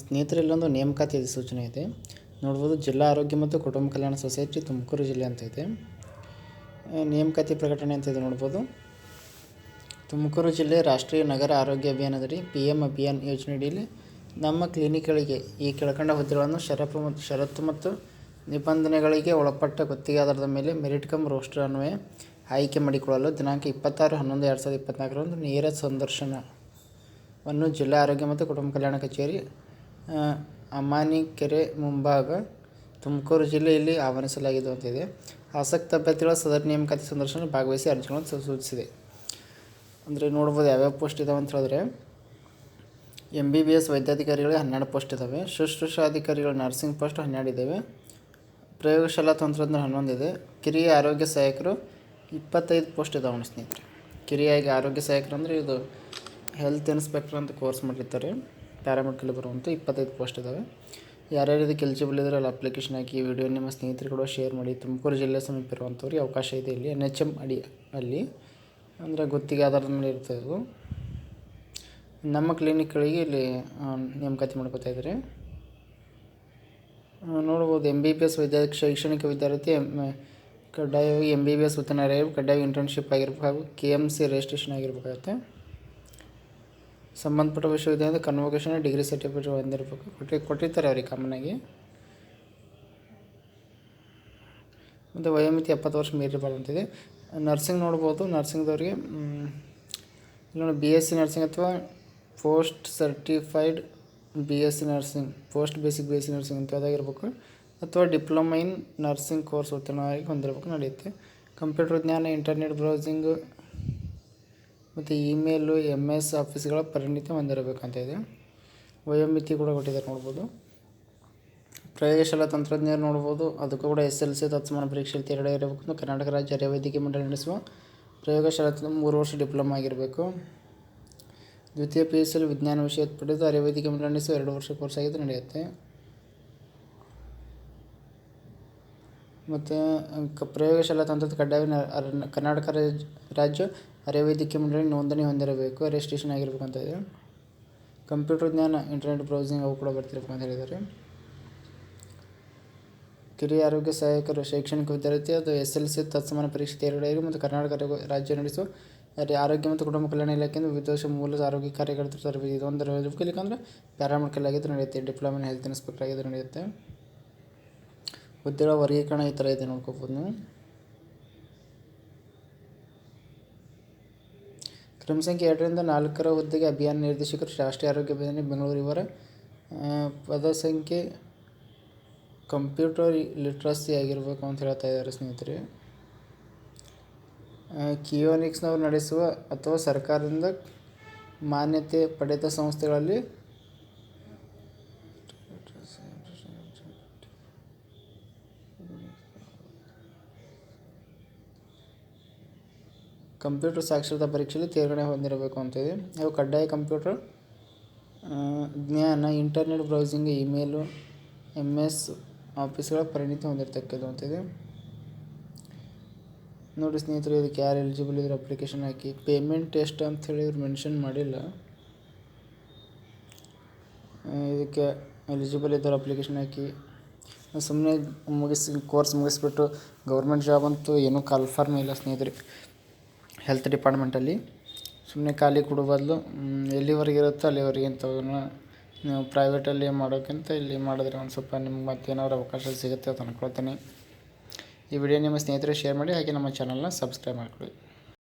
ಸ್ನೇಹಿತರೆ, ಇಲ್ಲೊಂದು ನೇಮಕಾತಿ ಅಧಿಸೂಚನೆ ಇದೆ ನೋಡ್ಬೋದು. ಜಿಲ್ಲಾ ಆರೋಗ್ಯ ಮತ್ತು ಕುಟುಂಬ ಕಲ್ಯಾಣ ಸೊಸೈಟಿ ತುಮಕೂರು ಜಿಲ್ಲೆ ಅಂತ ಇದೆ. ನೇಮಕಾತಿ ಪ್ರಕಟಣೆ ಅಂತ ಇದೆ ನೋಡ್ಬೋದು. ತುಮಕೂರು ಜಿಲ್ಲೆ ರಾಷ್ಟ್ರೀಯ ನಗರ ಆರೋಗ್ಯ ಅಭಿಯಾನದಡಿ PM ಅಭಿಯಾನ್ ಯೋಜನೆಯಡಿಯಲ್ಲಿ ನಮ್ಮ ಕ್ಲಿನಿಕ್ಗಳಿಗೆ ಈ ಕೆಳಕಂಡ ಹುದ್ದೆಗಳನ್ನು ಷರತ್ತು ಮತ್ತು ನಿಬಂಧನೆಗಳಿಗೆ ಒಳಪಟ್ಟ ಗುತ್ತಿಗೆ ಆಧಾರದ ಮೇಲೆ ಮೆರಿಟ್ ಕಮ್ ರೋಸ್ಟರ್ ಅನ್ವಯ ಆಯ್ಕೆ ಮಾಡಿಕೊಳ್ಳಲು ದಿನಾಂಕ 26/11/2024 ನೇರ ಸಂದರ್ಶನವನ್ನು ಜಿಲ್ಲಾ ಆರೋಗ್ಯ ಮತ್ತು ಕುಟುಂಬ ಕಲ್ಯಾಣ ಕಚೇರಿ, ಅಮಾನಿಕೆರೆ ಮುಂಭಾಗ, ತುಮಕೂರು ಜಿಲ್ಲೆಯಲ್ಲಿ ಆಹ್ವಾನಿಸಲಾಗಿದೆ ಅಂತಿದೆ. ಆಸಕ್ತ ಅಭ್ಯರ್ಥಿಗಳ ಸದರಿ ನೇಮಕಾತಿ ಸಂದರ್ಶನ ಭಾಗವಹಿಸಿ ಅರ್ಜಿಗಳನ್ನು ಸೂಚಿಸಿದೆ. ಅಂದರೆ ನೋಡ್ಬೋದು ಯಾವ್ಯಾವ ಪೋಸ್ಟ್ ಇದಾವೆ ಅಂತ ಹೇಳಿದ್ರೆ, MBBS ವೈದ್ಯಾಧಿಕಾರಿಗಳಿಗೆ 12 ಪೋಸ್ಟ್ ಇದ್ದಾವೆ. ಶುಶ್ರೂಷಾಧಿಕಾರಿಗಳು ನರ್ಸಿಂಗ್ ಪೋಸ್ಟ್ 12 ಇದ್ದಾವೆ. ಪ್ರಯೋಗಶಾಲಾ ತಂತ್ರಜ್ಞರು 11 ಇದೆ. ಕಿರಿಯ ಆರೋಗ್ಯ ಸಹಾಯಕರು 25 ಪೋಸ್ಟ್ ಇದ್ದಾವೆ ಸ್ನೇಹಿತರೆ. ಕಿರಿಯ ಆರೋಗ್ಯ ಸಹಾಯಕರು ಅಂದರೆ ಇದು ಹೆಲ್ತ್ ಇನ್ಸ್ಪೆಕ್ಟರ್ ಅಂತ ಕೋರ್ಸ್ ಮಾಡಿರ್ತಾರೆ, ಪ್ಯಾರಾಮೆಡಿಕಲ್ ಬರುವಂಥ 25 ಪೋಸ್ಟ್ ಇದ್ದಾವೆ. ಯಾರ್ಯಾರು ಇದಕ್ಕೆ ಎಲಿಜಿಬಲ್ ಇದ್ದಾರೆ ಅಲ್ಲಿ ಅಪ್ಲಿಕೇಶನ್ ಹಾಕಿ ವಿಡಿಯೋ ನಿಮ್ಮ ಸ್ನೇಹಿತರು ಕೂಡ ಶೇರ್ ಮಾಡಿ. ತುಮಕೂರು ಜಿಲ್ಲೆ ಸಮೀಪ ಇರುವಂಥವ್ರಿಗೆ ಅವಕಾಶ ಇದೆ. ಇಲ್ಲಿ NHM ಅಡಿ ಅಲ್ಲಿ ಅಂದರೆ ಗುತ್ತಿಗೆ ಆಧಾರದ ಮೇಲೆ ಇರ್ತದೆ. ಇದು ನಮ್ಮ ಕ್ಲಿನಿಕ್ಗಳಿಗೆ ಇಲ್ಲಿ ನೇಮಕಾತಿ ಮಾಡ್ಕೋತಾ ಇದ್ದಾರೆ ನೋಡ್ಬೋದು. MBBS ಶೈಕ್ಷಣಿಕ ವಿದ್ಯಾರ್ಥಿ ಕಡ್ಡಾಯವಾಗಿ MBBS ಉತ್ತೀರ್ಣರಾಗಿರ್ಬೇಕು, ಕಡ್ಡಾಯವಾಗಿ ಇಂಟರ್ನ್ಶಿಪ್ ಆಗಿರ್ಬೇಕು ಹಾಗೂ KMC ರಿಜಿಸ್ಟ್ರೇಷನ್ ಆಗಿರ್ಬೇಕಾಗುತ್ತೆ. ಸಂಬಂಧಪಟ್ಟ ವಿಶ್ವವಿದ್ಯಾಲಯದ ಕನ್ವೊಕೇಶನ್ ಡಿಗ್ರಿ ಸರ್ಟಿಫಿಕೇಟ್ ಹೊಂದಿರಬೇಕು. ಕೊಟ್ಟಿರ್ತಾರೆ ಅವ್ರಿಗೆ ಕಾಮನಾಗಿ. ಮತ್ತು ವಯೋಮಿತಿ 70 ವರ್ಷ ಮೀರಿರಬಾರ್ದಂತಿದೆ. ನರ್ಸಿಂಗ್ ನೋಡ್ಬೋದು. ನರ್ಸಿಂಗ್ದವ್ರಿಗೆ ಇಲ್ಲೊಂದು BSc ನರ್ಸಿಂಗ್ ಅಥವಾ post certified BSc nursing, post basic BSc nursing ಅಂತ ಯಾವುದಾಗಿರ್ಬೇಕು, ಅಥವಾ ಡಿಪ್ಲೊಮಾ ಇನ್ ನರ್ಸಿಂಗ್ ಕೋರ್ಸ್ ಉತ್ತೀರ್ಣವಾಗಿ ಹೊಂದಿರಬೇಕು ನಡೆಯುತ್ತೆ. ಕಂಪ್ಯೂಟರ್ ಜ್ಞಾನ, ಇಂಟರ್ನೆಟ್ ಬ್ರೌಸಿಂಗು ಮತ್ತು ಇಮೇಲು, MS ಆಫೀಸ್ಗಳ ಪರಿಣಿತಿ ಹೊಂದಿರಬೇಕಂತ ಇದೆ. ವಯೋಮಿತಿ ಕೂಡ ಕೊಟ್ಟಿದ್ದಾರೆ ನೋಡ್ಬೋದು. ಪ್ರಯೋಗಶಾಲಾ ತಂತ್ರಜ್ಞರು ನೋಡ್ಬೋದು. ಅದಕ್ಕೂ ಕೂಡ SLC ತತ್ಸಮಾನ ಪರೀಕ್ಷೆಯಲ್ಲಿ ತೇರ್ಗಡೆ ಇರಬೇಕು. ಕರ್ನಾಟಕ ರಾಜ್ಯ ಅರೆವೈದ್ಯಕೀಯ ಮಂಡಳಿ ನಡೆಸುವ ಪ್ರಯೋಗಶಾಲಾ 3 ವರ್ಷ ಡಿಪ್ಲೊಮಾ ಆಗಿರಬೇಕು. ದ್ವಿತೀಯ PUCಯಲ್ಲಿ ವಿಜ್ಞಾನ ವಿಷಯ ಪಡೆದು ಅರೆವೈದ್ಯಕೀಯ ಮಂಡಳಿ ನಡೆಸುವ 2 ವರ್ಷ ಕೋರ್ಸ್ ಆಗಿದ್ದು ನಡೆಯುತ್ತೆ. ಮತ್ತು ಪ್ರಯೋಗಶಾಲಾ ತಂತ್ರದ ಕಡ್ಡಾಯ ಕರ್ನಾಟಕ ರಾಜ್ಯ ಅರೆವೈದ್ಯಕೀಯ ಮಂಡಳಿ ನೋಂದಣಿ ಹೊಂದಿರಬೇಕು, ರಿಜಿಸ್ಟ್ರೇಷನ್ ಆಗಿರಬೇಕಂತ ಇದೆ. ಕಂಪ್ಯೂಟರ್ ಜ್ಞಾನ, ಇಂಟರ್ನೆಟ್ ಬ್ರೌಸಿಂಗ್ ಅವು ಕೂಡ ಬರ್ತಿರ್ಬೇಕು ಅಂತ ಹೇಳಿದ್ದಾರೆ. ಕಿರಿಯ ಆರೋಗ್ಯ ಸಹಾಯಕರು ಶೈಕ್ಷಣಿಕ ವಿದ್ಯಾರ್ಥಿ ಅದು SLC ತತ್ಸಮಾನ ಪರೀಕ್ಷೆ ತೇರ್ಗಡೆಯಾಗಿ ಮತ್ತು ಕರ್ನಾಟಕ ರಾಜ್ಯ ನಡೆಸುವ ಆರೋಗ್ಯ ಮತ್ತು ಕುಟುಂಬ ಕಲ್ಯಾಣ ಇಲಾಖೆಯಿಂದ ವಿವಿಧ ಮೂಲ ಆರೋಗ್ಯ ಕಾರ್ಯಕರ್ತರ ತರಬೇತಿ ಇದೊಂದು ಇರಬೇಕು. ಇಲ್ಲಂದರೆ ಪ್ಯಾರಾಮೆಡಿಕಲ್ ಆಗಿದ್ದು ನಡೆಯುತ್ತೆ. ಡಿಪ್ಲೊಮಾ ಇನ್ ಹೆಲ್ತ್ ಇನ್ಸ್ಪೆಕ್ಟರ್ ಆಗಿದ್ದು ನಡೆಯುತ್ತೆ. ಹುದ್ದೆಗಳ ವರ್ಗೀಕರಣ ಈ ಥರ ಇದೆ ನೋಡ್ಕೋಬೋದು ನೀವು. ಕ್ರಮ ಸಂಖ್ಯೆ 2ರಿಂದ 4 ಹುದ್ದೆಗೆ ಅಭಿಯಾನ ನಿರ್ದೇಶಕರು, ರಾಷ್ಟ್ರೀಯ ಆರೋಗ್ಯ ಅಭಿಯಾನ ಬೆಂಗಳೂರು. ಇವರ ಪದ ಸಂಖ್ಯೆ ಕಂಪ್ಯೂಟರ್ ಲಿಟ್ರಸಿ ಆಗಿರಬೇಕು ಅಂತ ಹೇಳ್ತಾ ಇದ್ದಾರೆ ಸ್ನೇಹಿತರೆ. ಕಿಯೋನಿಕ್ಸ್ನವರು ನಡೆಸುವ ಅಥವಾ ಸರ್ಕಾರದಿಂದ ಮಾನ್ಯತೆ ಪಡೆದ ಸಂಸ್ಥೆಗಳಲ್ಲಿ ಕಂಪ್ಯೂಟರ್ ಸಾಕ್ಷರತಾ ಪರೀಕ್ಷೆಯಲ್ಲಿ ತೇರ್ಗಡೆ ಹೊಂದಿರಬೇಕು ಅಂತಿದೆ. ಅವು ಕಡ್ಡಾಯ ಕಂಪ್ಯೂಟರ್ ಜ್ಞಾನ, ಇಂಟರ್ನೆಟ್ ಬ್ರೌಸಿಂಗ್, ಇಮೇಲು, MS ಆಫೀಸ್ಗಳ ಪರಿಣಿತಿ ಹೊಂದಿರತಕ್ಕದ್ದು ಅಂತಿದೆ ನೋಡಿ ಸ್ನೇಹಿತರೆ. ಇದಕ್ಕೆ ಯಾರು ಎಲಿಜಿಬಲ್ ಇದ್ರೆ ಅಪ್ಲಿಕೇಶನ್ ಹಾಕಿ. ಪೇಮೆಂಟ್ ಎಷ್ಟು ಅಂತ ಹೇಳಿ ಇವ್ರು ಮೆನ್ಷನ್ ಮಾಡಿಲ್ಲ. ಇದಕ್ಕೆ ಎಲಿಜಿಬಲ್ ಇದ್ದರೆ ಅಪ್ಲಿಕೇಶನ್ ಹಾಕಿ. ಸುಮ್ಮನೆ ಕೋರ್ಸ್ ಮುಗಿಸ್ಬಿಟ್ಟು ಗೌರ್ಮೆಂಟ್ ಜಾಬ್ ಅಂತೂ ಏನೂ ಕನ್ಫರ್ಮ್ ಇಲ್ಲ ಸ್ನೇಹಿತರೆ. ಹೆಲ್ತ್ ಡಿಪಾರ್ಟ್ಮೆಂಟಲ್ಲಿ ಸುಮ್ಮನೆ ಖಾಲಿ ಕೊಡೋ ಬದಲು ಎಲ್ಲಿವರೆಗೆ ಇರುತ್ತೋ ಅಲ್ಲಿವರೆಗೆ ಇಂಥವನ್ನ ನೀವು ಪ್ರೈವೇಟಲ್ಲಿ ಮಾಡೋಕ್ಕಿಂತ ಇಲ್ಲಿ ಮಾಡಿದ್ರೆ ಒಂದು ಸ್ವಲ್ಪ ನಿಮ್ಗೆ ಮತ್ತೇನಾದ್ರು ಅವಕಾಶ ಸಿಗುತ್ತೆ ಅಂತ ಅಂದ್ಕೊಳ್ತೀನಿ. ಈ ವಿಡಿಯೋ ನಿಮ್ಮ ಸ್ನೇಹಿತರಿಗೆ ಶೇರ್ ಮಾಡಿ, ಹಾಗೆ ನಮ್ಮ ಚಾನಲ್ನ ಸಬ್ಸ್ಕ್ರೈಬ್ ಮಾಡ್ಕೊಳ್ಳಿ.